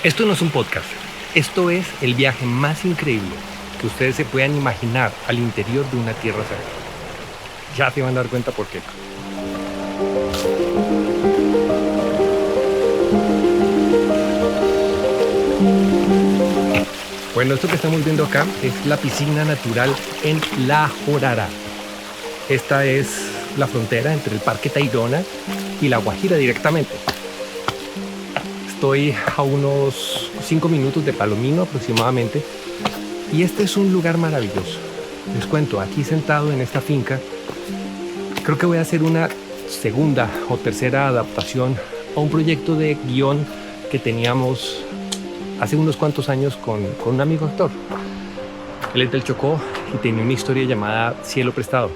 Esto no es un podcast, esto es el viaje más increíble que ustedes se puedan imaginar al interior de una tierra sagrada. Ya te van a dar cuenta por qué. Bueno, esto que estamos viendo acá es la piscina natural en La Jorará. Esta es la frontera entre el Parque Tayrona y La Guajira directamente. Estoy a unos 5 minutos de Palomino aproximadamente y este es un lugar maravilloso. Les cuento, aquí sentado en esta finca, creo que voy a hacer una segunda o tercera adaptación a un proyecto de guión que teníamos hace unos cuantos años con un amigo actor. Él es del Chocó y tenía una historia llamada Cielo Prestado.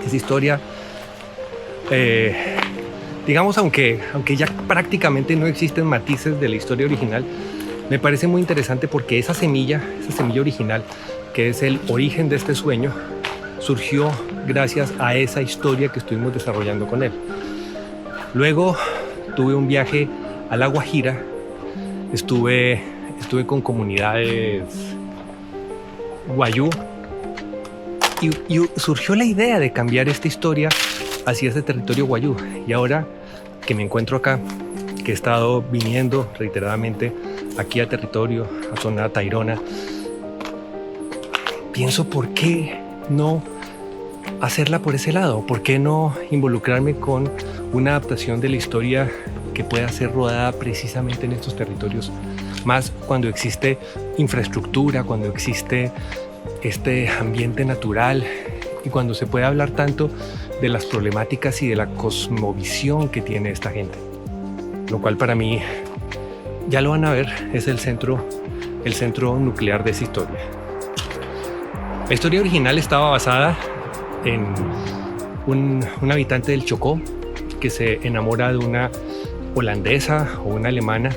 Esa historia, digamos, aunque ya prácticamente no existen matices de la historia original, me parece muy interesante porque esa semilla original, que es el origen de este sueño, surgió gracias a esa historia que estuvimos desarrollando con él. Luego tuve un viaje a La Guajira, estuve con comunidades guayú y surgió la idea de cambiar esta historia hacia ese territorio guayú. Y ahora que me encuentro acá, que he estado viniendo reiteradamente aquí a territorio, a zona Tayrona, pienso por qué no hacerla por ese lado, por qué no involucrarme con una adaptación de la historia que pueda ser rodada precisamente en estos territorios, más cuando existe infraestructura, cuando existe este ambiente natural y cuando se puede hablar tanto de las problemáticas y de la cosmovisión que tiene esta gente, lo cual para mí, ya lo van a ver, es el centro nuclear de esa historia. La historia original estaba basada en un habitante del Chocó que se enamora de una holandesa o una alemana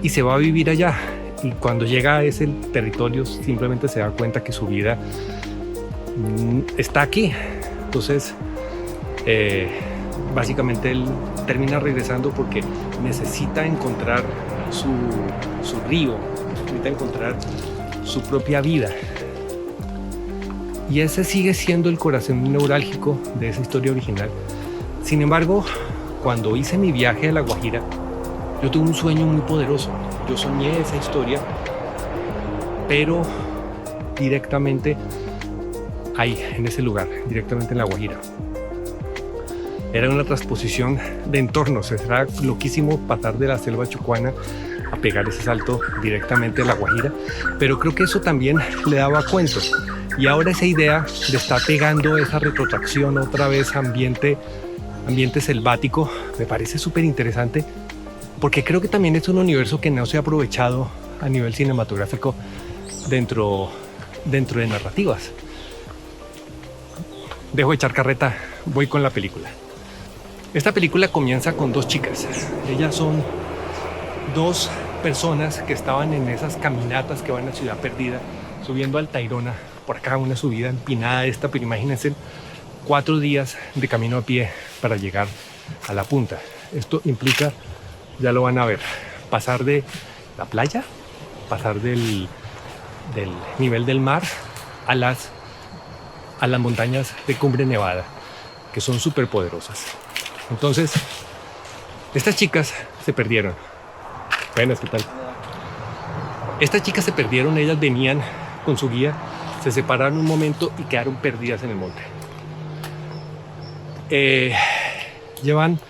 y se va a vivir allá, y cuando llega a ese territorio simplemente se da cuenta que su vida está aquí. Entonces básicamente él termina regresando porque necesita encontrar su río, necesita encontrar su propia vida. Y ese sigue siendo el corazón neurálgico de esa historia original. Sin embargo, cuando hice mi viaje a La Guajira, yo tuve un sueño muy poderoso. Yo soñé esa historia, pero directamente ahí, en ese lugar, directamente en La Guajira. Era una transposición de entornos. Era loquísimo pasar de la selva chocuana a pegar ese salto directamente a La Guajira, pero creo que eso también le daba cuento. Y ahora esa idea de estar pegando esa retrotracción otra vez ambiente selvático me parece súper interesante, porque creo que también es un universo que no se ha aprovechado a nivel cinematográfico dentro de narrativas. Dejo de echar carreta, voy con la película. Esta película comienza con dos chicas. Ellas son dos personas que estaban en esas caminatas que van a Ciudad Perdida, subiendo al Tayrona. Por acá una subida empinada esta, pero imagínense 4 días de camino a pie para llegar a la punta. Esto implica, ya lo van a ver, pasar de la playa, pasar del nivel del mar a las montañas de Cumbre Nevada, que son súper poderosas. Entonces, estas chicas se perdieron. Buenas, ¿qué tal? Estas chicas se perdieron, ellas venían con su guía, se separaron un momento y quedaron perdidas en el monte. Llevan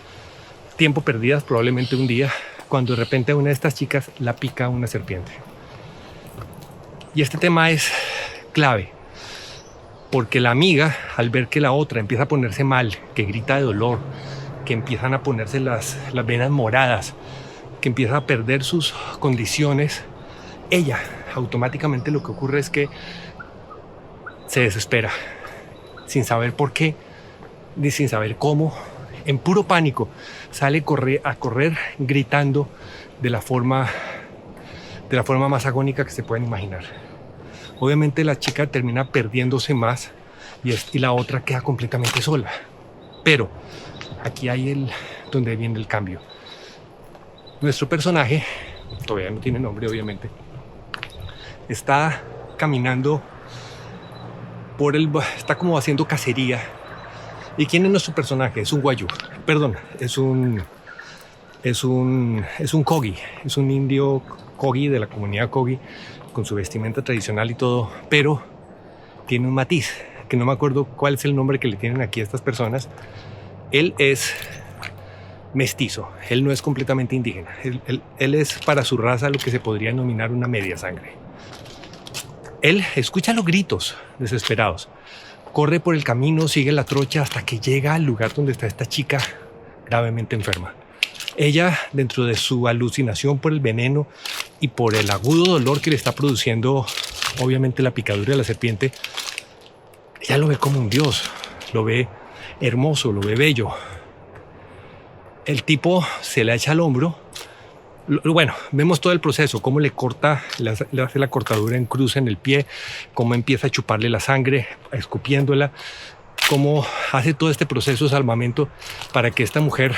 tiempo perdidas, probablemente un día, cuando de repente a una de estas chicas la pica una serpiente. Y este tema es clave, porque la amiga, al ver que la otra empieza a ponerse mal, que grita de dolor, que empiezan a ponerse las venas moradas, que empieza a perder sus condiciones, ella automáticamente lo que ocurre es que se desespera, sin saber por qué, ni sin saber cómo, en puro pánico, sale a correr gritando de la forma más agónica que se pueden imaginar. Obviamente la chica termina perdiéndose más y la otra queda completamente sola. Pero aquí hay donde viene el cambio. Nuestro personaje todavía no tiene nombre obviamente, está caminando está como haciendo cacería. ¿Y quién es nuestro personaje? Es un guayú, perdón, es un Kogi, es un indio Kogi de la comunidad Kogi, con su vestimenta tradicional y todo, pero tiene un matiz, que no me acuerdo cuál es el nombre que le tienen aquí a estas personas. Él es mestizo, él no es completamente indígena, él es para su raza lo que se podría denominar una media sangre. Él escucha los gritos desesperados, corre por el camino, sigue la trocha hasta que llega al lugar donde está esta chica gravemente enferma. Ella, dentro de su alucinación por el veneno y por el agudo dolor que le está produciendo, obviamente, la picadura de la serpiente, ella lo ve como un dios, lo ve hermoso, lo ve bello. El tipo se le echa al hombro. Bueno, vemos todo el proceso, cómo le hace la cortadura en cruz en el pie, cómo empieza a chuparle la sangre, escupiéndola, cómo hace todo este proceso de salvamento para que esta mujer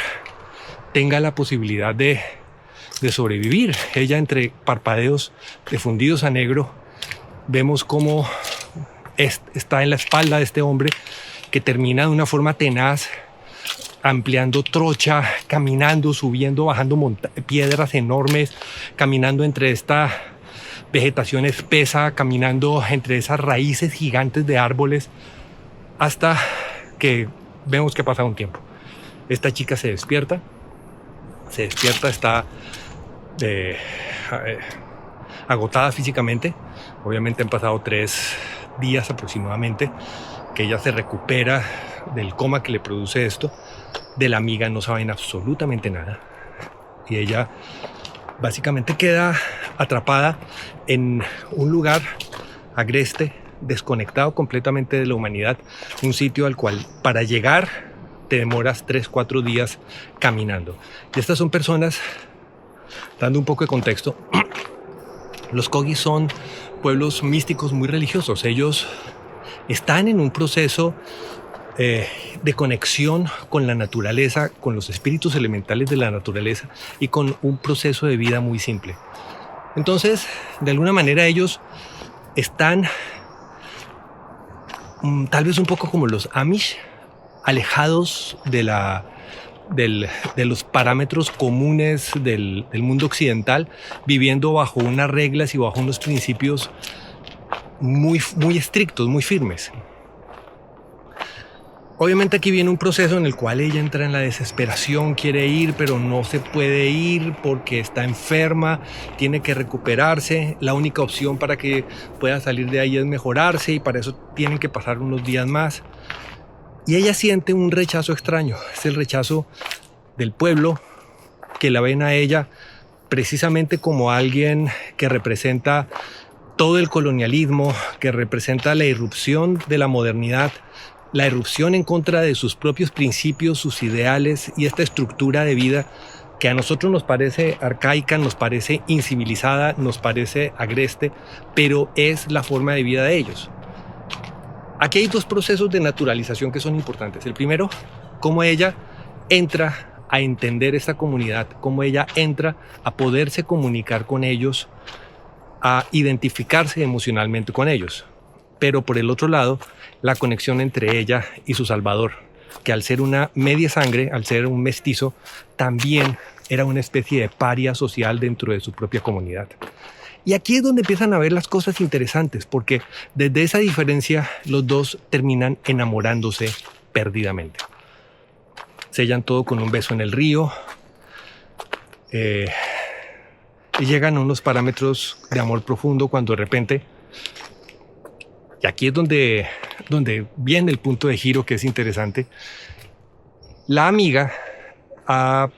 tenga la posibilidad de sobrevivir. Ella, entre parpadeos de fundidos a negro, vemos cómo está en la espalda de este hombre que termina de una forma tenaz, ampliando trocha, caminando, subiendo, bajando piedras enormes, caminando entre esta vegetación espesa, caminando entre esas raíces gigantes de árboles, hasta que vemos que pasa un tiempo. Esta chica se despierta, está agotada físicamente. Obviamente han pasado 3 días aproximadamente que ella se recupera del coma que le produce esto. De la amiga no saben absolutamente nada y ella básicamente queda atrapada en un lugar agreste, desconectado completamente de la humanidad, un sitio al cual para llegar te demoras 3-4 días caminando. Y estas son personas, dando un poco de contexto, los Kogi son pueblos místicos muy religiosos. Ellos están en un proceso de conexión con la naturaleza, con los espíritus elementales de la naturaleza y con un proceso de vida muy simple. Entonces, de alguna manera ellos están tal vez un poco como los Amish, alejados de los parámetros comunes del mundo occidental, viviendo bajo unas reglas y bajo unos principios muy, muy estrictos, muy firmes. Obviamente aquí viene un proceso en el cual ella entra en la desesperación, quiere ir, pero no se puede ir porque está enferma, tiene que recuperarse. La única opción para que pueda salir de ahí es mejorarse y para eso tienen que pasar unos días más. Y ella siente un rechazo extraño, es el rechazo del pueblo, que la ven a ella precisamente como alguien que representa todo el colonialismo, que representa la irrupción de la modernidad, la irrupción en contra de sus propios principios, sus ideales y esta estructura de vida que a nosotros nos parece arcaica, nos parece incivilizada, nos parece agreste, pero es la forma de vida de ellos. Aquí hay 2 procesos de naturalización que son importantes. El primero, cómo ella entra a entender esta comunidad, cómo ella entra a poderse comunicar con ellos, a identificarse emocionalmente con ellos. Pero por el otro lado, la conexión entre ella y su salvador, que al ser una media sangre, al ser un mestizo, también era una especie de paria social dentro de su propia comunidad. Y aquí es donde empiezan a ver las cosas interesantes, porque desde esa diferencia los dos terminan enamorándose perdidamente. Sellan todo con un beso en el río y llegan a unos parámetros de amor profundo cuando de repente, y aquí es donde viene el punto de giro que es interesante, la amiga ha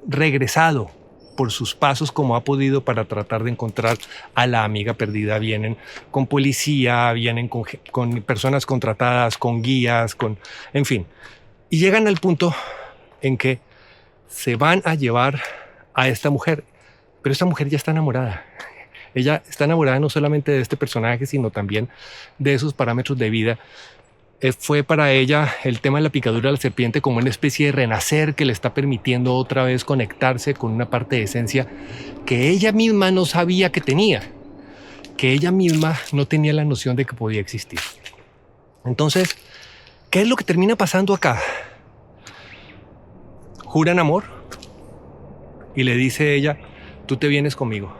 regresado por sus pasos como ha podido para tratar de encontrar a la amiga perdida. Vienen con policía, vienen con personas contratadas, con guías, en fin. Y llegan al punto en que se van a llevar a esta mujer, pero esta mujer ya está enamorada. Ella está enamorada no solamente de este personaje, sino también de esos parámetros de vida fue para ella el tema de la picadura de la serpiente como una especie de renacer que le está permitiendo otra vez conectarse con una parte de esencia que ella misma no sabía que tenía, que ella misma no tenía la noción de que podía existir. Entonces, ¿qué es lo que termina pasando acá? Juran amor y le dice ella, tú te vienes conmigo.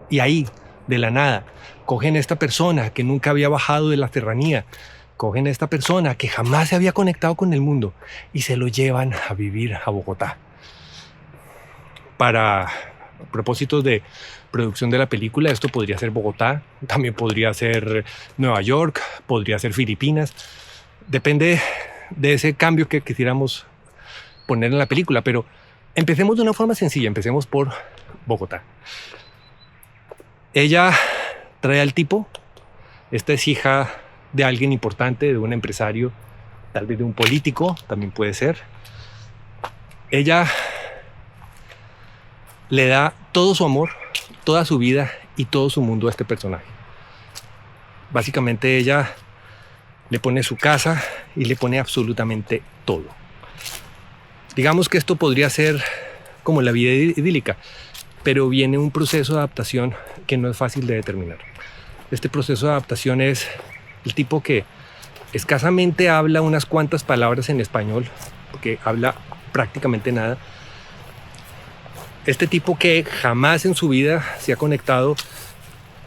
Y ahí, de la nada, cogen a esta persona que nunca había bajado de la serranía, cogen a esta persona que jamás se había conectado con el mundo y se lo llevan a vivir a Bogotá. Para propósitos de producción de la película, esto podría ser Bogotá, también podría ser Nueva York, podría ser Filipinas. Depende de ese cambio que quisiéramos poner en la película, pero empecemos de una forma sencilla, empecemos por Bogotá. Ella trae al tipo, esta es hija de alguien importante, de un empresario, tal vez de un político, también puede ser. Ella le da todo su amor, toda su vida y todo su mundo a este personaje. Básicamente ella le pone su casa y le pone absolutamente todo. Digamos que esto podría ser como la vida idílica, pero viene un proceso de adaptación que no es fácil de determinar. Este proceso de adaptación es el tipo que escasamente habla unas cuantas palabras en español, porque habla prácticamente nada. Este tipo que jamás en su vida se ha conectado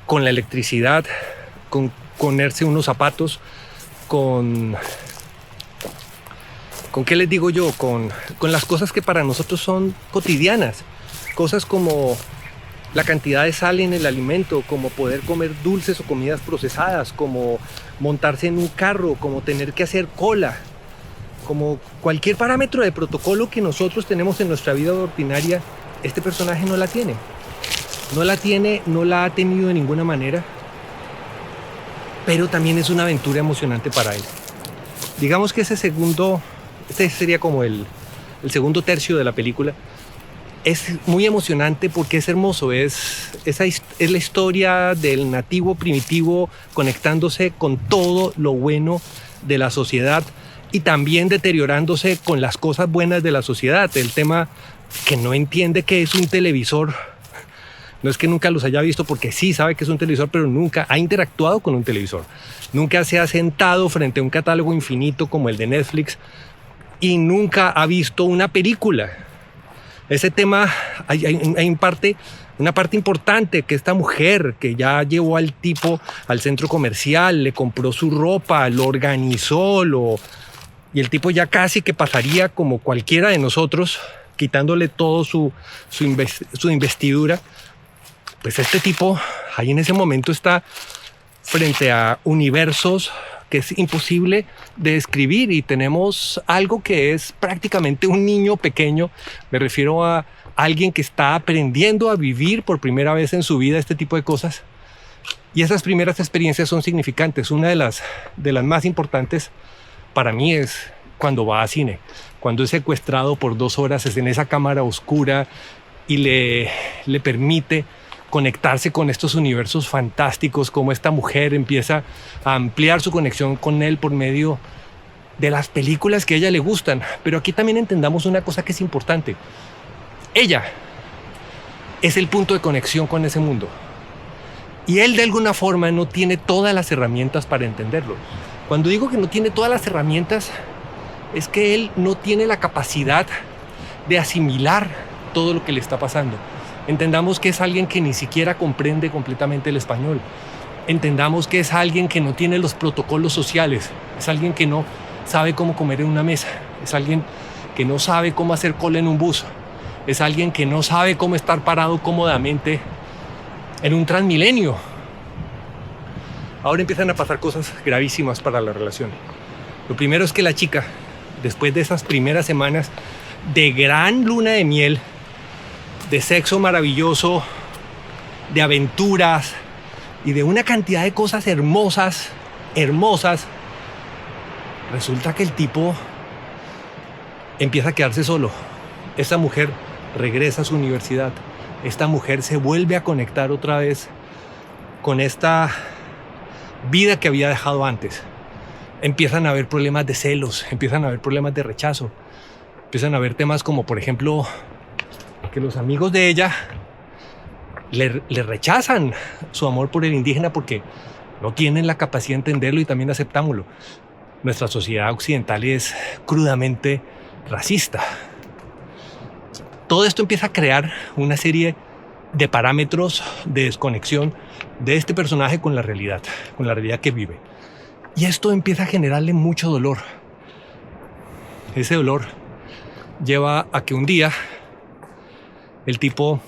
con la electricidad, con ponerse unos zapatos, con ¿qué les digo yo? Con las cosas que para nosotros son cotidianas. Cosas como la cantidad de sal en el alimento, como poder comer dulces o comidas procesadas, como montarse en un carro, como tener que hacer cola, como cualquier parámetro de protocolo que nosotros tenemos en nuestra vida ordinaria, este personaje no la tiene. No la tiene, no la ha tenido de ninguna manera, pero también es una aventura emocionante para él. Digamos que este sería como el segundo tercio de la película. Es muy emocionante porque es hermoso, es la historia del nativo primitivo conectándose con todo lo bueno de la sociedad y también deteriorándose con las cosas buenas de la sociedad. El tema que no entiende que es un televisor, no es que nunca los haya visto, porque sí sabe que es un televisor, pero nunca ha interactuado con un televisor. Nunca se ha sentado frente a un catálogo infinito como el de Netflix y nunca ha visto una película. Ese tema, hay una parte importante que esta mujer que ya llevó al tipo al centro comercial, le compró su ropa, lo organizó, y el tipo ya casi que pasaría como cualquiera de nosotros, quitándole todo su investidura. Pues este tipo ahí en ese momento está frente a universos que es imposible de describir y tenemos algo que es prácticamente un niño pequeño. Me refiero a alguien que está aprendiendo a vivir por primera vez en su vida este tipo de cosas. Y esas primeras experiencias son significantes. Una de las más importantes para mí es cuando va a cine, cuando es secuestrado por 2 horas, es en esa cámara oscura y le permite conectarse con estos universos fantásticos, como esta mujer empieza a ampliar su conexión con él por medio de las películas que a ella le gustan. Pero aquí también entendamos una cosa que es importante. Ella es el punto de conexión con ese mundo. Y él de alguna forma no tiene todas las herramientas para entenderlo. Cuando digo que no tiene todas las herramientas, es que él no tiene la capacidad de asimilar todo lo que le está pasando. Entendamos que es alguien que ni siquiera comprende completamente el español. Entendamos que es alguien que no tiene los protocolos sociales. Es alguien que no sabe cómo comer en una mesa. Es alguien que no sabe cómo hacer cola en un bus. Es alguien que no sabe cómo estar parado cómodamente en un Transmilenio. Ahora empiezan a pasar cosas gravísimas para la relación. Lo primero es que la chica, después de esas primeras semanas de gran luna de miel, de sexo maravilloso, de aventuras y de una cantidad de cosas hermosas, resulta que el tipo empieza a quedarse solo. Esta mujer regresa a su universidad. Esta mujer se vuelve a conectar otra vez con esta vida que había dejado antes. empiezan a haber problemas de celos, empiezan a haber problemas de rechazo, empiezan a haber temas como, por ejemplo, que los amigos de ella le rechazan su amor por el indígena porque no tienen la capacidad de entenderlo y también aceptámoslo. Nuestra sociedad occidental es crudamente racista. Todo esto empieza a crear una serie de parámetros de desconexión de este personaje con la realidad que vive. Y esto empieza a generarle mucho dolor. Ese dolor lleva a que un día el tipo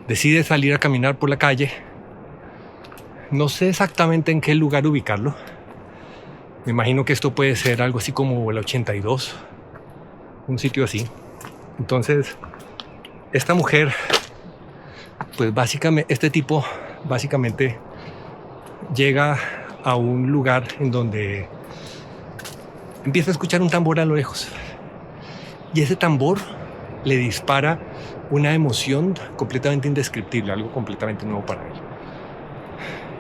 decide salir a caminar por la calle. No sé exactamente en qué lugar ubicarlo. Me imagino que esto puede ser algo así como el 82, un sitio así. Entonces, esta mujer, pues básicamente, este tipo básicamente llega a un lugar en donde empieza a escuchar un tambor a lo lejos. Y ese tambor le dispara una emoción completamente indescriptible, algo completamente nuevo para él.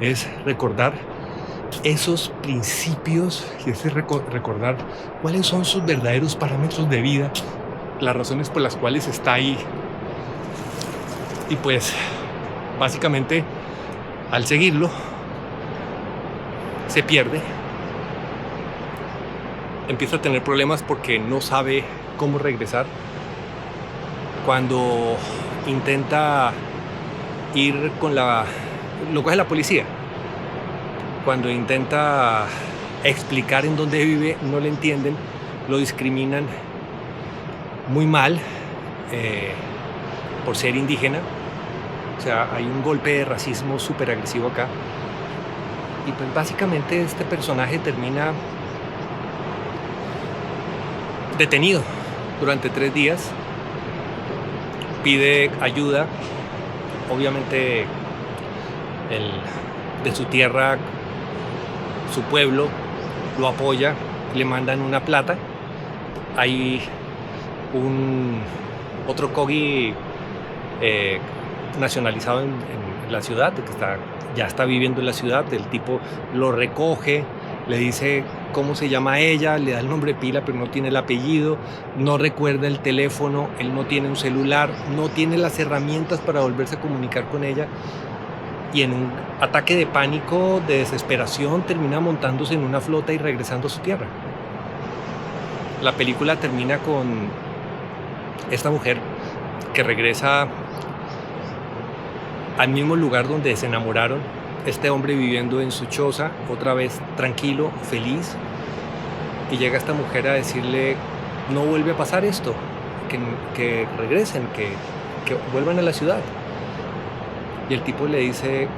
Es recordar esos principios y ese recordar cuáles son sus verdaderos parámetros de vida, las razones por las cuales está ahí. Y pues básicamente al seguirlo se pierde, empieza a tener problemas porque no sabe cómo regresar. Cuando intenta ir lo coge la policía. Cuando intenta explicar en dónde vive, no le entienden, lo discriminan muy mal por ser indígena. O sea, hay un golpe de racismo súper agresivo acá. Y pues básicamente este personaje termina detenido durante 3 días. Pide ayuda, obviamente de su tierra, su pueblo lo apoya, le mandan una plata. Hay otro Kogi nacionalizado en la ciudad, que ya está viviendo en la ciudad. El tipo lo recoge, le dice cómo se llama ella, le da el nombre pila, pero no tiene el apellido, no recuerda el teléfono, él no tiene un celular, no tiene las herramientas para volverse a comunicar con ella. Y en un ataque de pánico, de desesperación, termina montándose en una flota y regresando a su tierra. La película termina con esta mujer que regresa al mismo lugar donde se enamoraron. Este hombre viviendo en su choza, otra vez tranquilo, feliz. Y llega esta mujer a decirle, no vuelve a pasar esto, que regresen, que vuelvan a la ciudad. Y el tipo le dice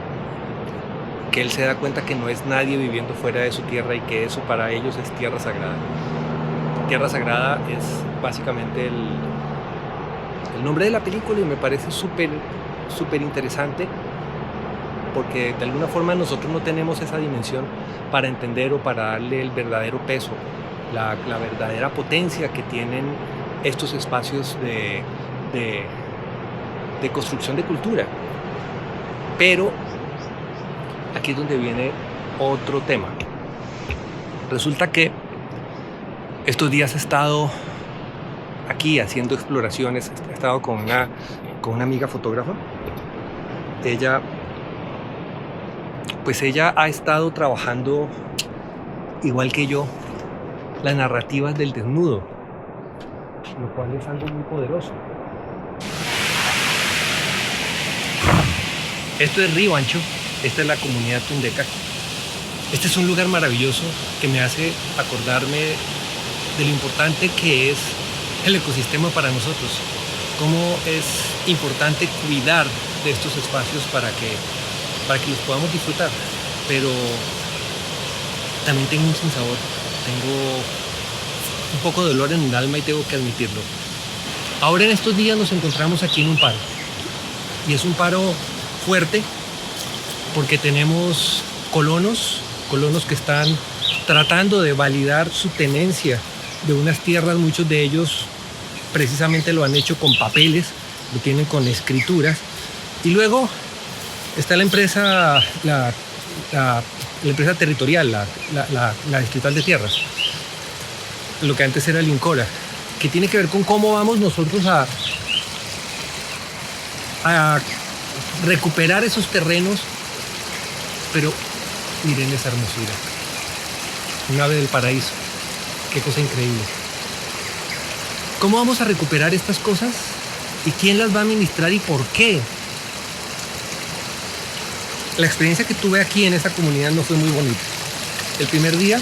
que él se da cuenta que no es nadie viviendo fuera de su tierra y que eso para ellos es tierra sagrada. Tierra sagrada es básicamente el nombre de la película y me parece súper interesante porque de alguna forma nosotros no tenemos esa dimensión para entender o para darle el verdadero peso, la verdadera potencia que tienen estos espacios de construcción de cultura. Pero aquí es donde viene otro tema. Resulta que estos días he estado aquí haciendo exploraciones, he estado con una amiga fotógrafa. Ella ha estado trabajando, igual que yo, las narrativas del desnudo, lo cual es algo muy poderoso. Esto es Río Ancho, esta es la comunidad tundeca. Este es un lugar maravilloso que me hace acordarme de lo importante que es el ecosistema para nosotros, cómo es importante cuidar de estos espacios para que los podamos disfrutar. Pero también tengo un sinsabor, tengo un poco de dolor en el alma y tengo que admitirlo. Ahora en estos días nos encontramos aquí en un paro, y es un paro fuerte porque tenemos colonos que están tratando de validar su tenencia de unas tierras. Muchos de ellos precisamente lo han hecho con papeles, lo tienen con escrituras. Y luego está la empresa, la empresa territorial, la distrital de tierras, lo que antes era el INCORA, que tiene que ver con cómo vamos nosotros a recuperar esos terrenos. Pero miren esa hermosura, un ave del paraíso, qué cosa increíble. ¿Cómo vamos a recuperar estas cosas? ¿Y quién las va a administrar y por qué? La experiencia que tuve aquí en esta comunidad no fue muy bonita. El primer día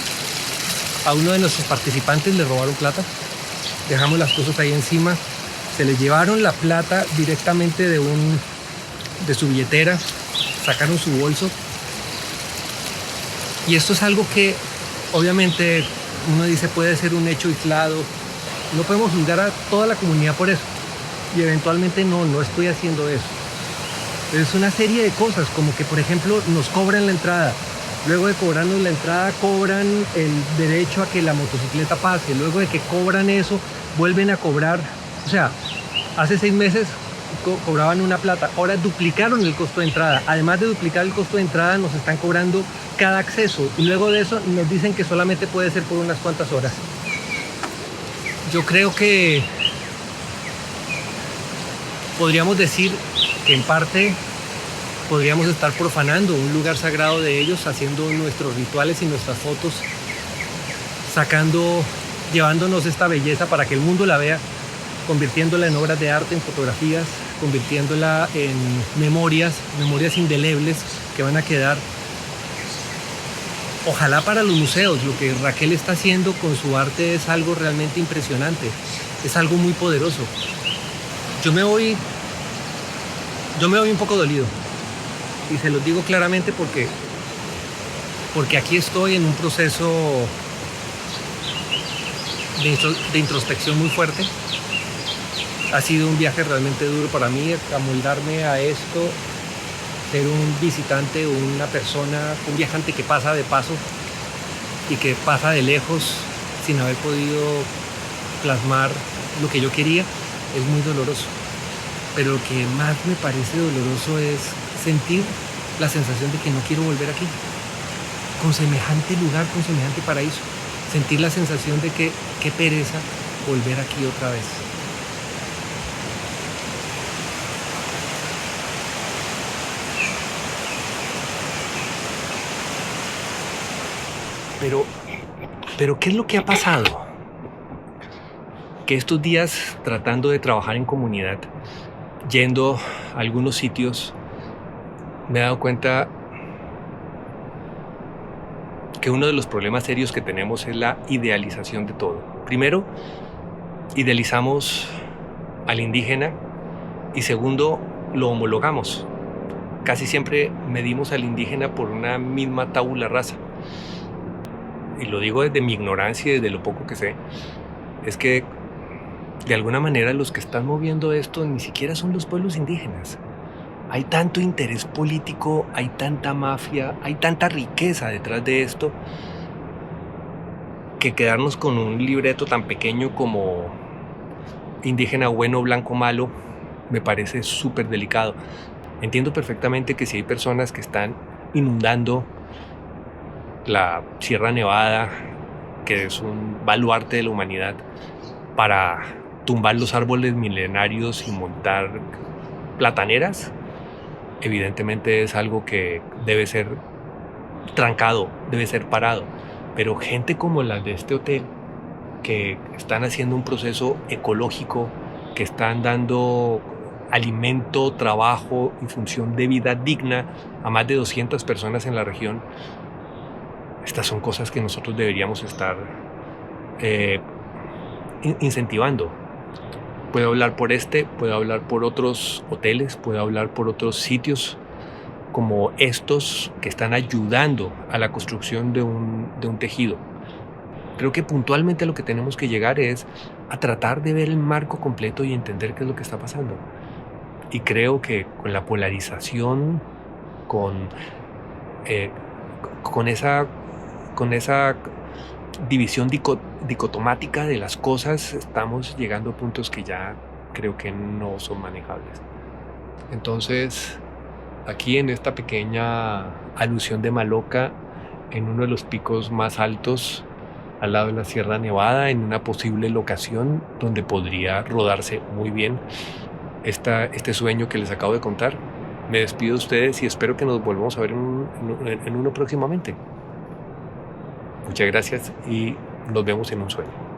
a uno de nuestros participantes le robaron plata, dejamos las cosas ahí encima, se le llevaron la plata directamente de su billetera, sacaron su bolso. Y esto es algo que obviamente uno dice puede ser un hecho aislado, no podemos juzgar a toda la comunidad por eso, y eventualmente no estoy haciendo eso. Pero es una serie de cosas, como que por ejemplo nos cobran la entrada, luego de cobrarnos la entrada cobran el derecho a que la motocicleta pase, luego de que cobran eso vuelven a cobrar, o sea, hace 6 meses cobraban una plata, ahora duplicaron el costo de entrada, además de duplicar el costo de entrada nos están cobrando cada acceso y luego de eso nos dicen que solamente puede ser por unas cuantas horas. Yo creo que podríamos decir que en parte podríamos estar profanando un lugar sagrado de ellos, haciendo nuestros rituales y nuestras fotos, llevándonos esta belleza para que el mundo la vea, convirtiéndola en obras de arte, en fotografías, convirtiéndola en memorias indelebles que van a quedar, ojalá para los museos. Lo que Raquel está haciendo con su arte es algo realmente impresionante, es algo muy poderoso. Yo me voy un poco dolido y se los digo claramente porque aquí estoy en un proceso de introspección muy fuerte. Ha sido un viaje realmente duro para mí, amoldarme a esto, ser un visitante, una persona, un viajante que pasa de paso y que pasa de lejos sin haber podido plasmar lo que yo quería. Es muy doloroso. Pero lo que más me parece doloroso es sentir la sensación de que no quiero volver aquí. Con semejante lugar, con semejante paraíso. Sentir la sensación de que qué pereza volver aquí otra vez. Pero ¿qué es lo que ha pasado? Que estos días, tratando de trabajar en comunidad, yendo a algunos sitios, me he dado cuenta que uno de los problemas serios que tenemos es la idealización de todo. Primero, idealizamos al indígena y segundo, lo homologamos. Casi siempre medimos al indígena por una misma tabula rasa. Y lo digo desde mi ignorancia y desde lo poco que sé, es que de alguna manera los que están moviendo esto ni siquiera son los pueblos indígenas. Hay tanto interés político, hay tanta mafia, hay tanta riqueza detrás de esto, que quedarnos con un libreto tan pequeño como indígena bueno, blanco, malo, me parece súper delicado. Entiendo perfectamente que si hay personas que están inundando la Sierra Nevada, que es un baluarte de la humanidad, para tumbar los árboles milenarios y montar plataneras, evidentemente es algo que debe ser trancado, debe ser parado. Pero gente como la de este hotel, que están haciendo un proceso ecológico, que están dando alimento, trabajo y función de vida digna a más de 200 personas en la región, estas son cosas que nosotros deberíamos estar incentivando. Puedo hablar por puedo hablar por otros hoteles, puedo hablar por otros sitios como estos que están ayudando a la construcción de un tejido. Creo que puntualmente a lo que tenemos que llegar es a tratar de ver el marco completo y entender qué es lo que está pasando. Y creo que con la polarización, con esa división dicotomática de las cosas, estamos llegando a puntos que ya creo que no son manejables. Entonces, aquí en esta pequeña alusión de Maloca, en uno de los picos más altos al lado de la Sierra Nevada, en una posible locación donde podría rodarse muy bien este sueño que les acabo de contar. Me despido de ustedes y espero que nos volvamos a ver en uno próximamente. Muchas gracias y nos vemos en un sueño.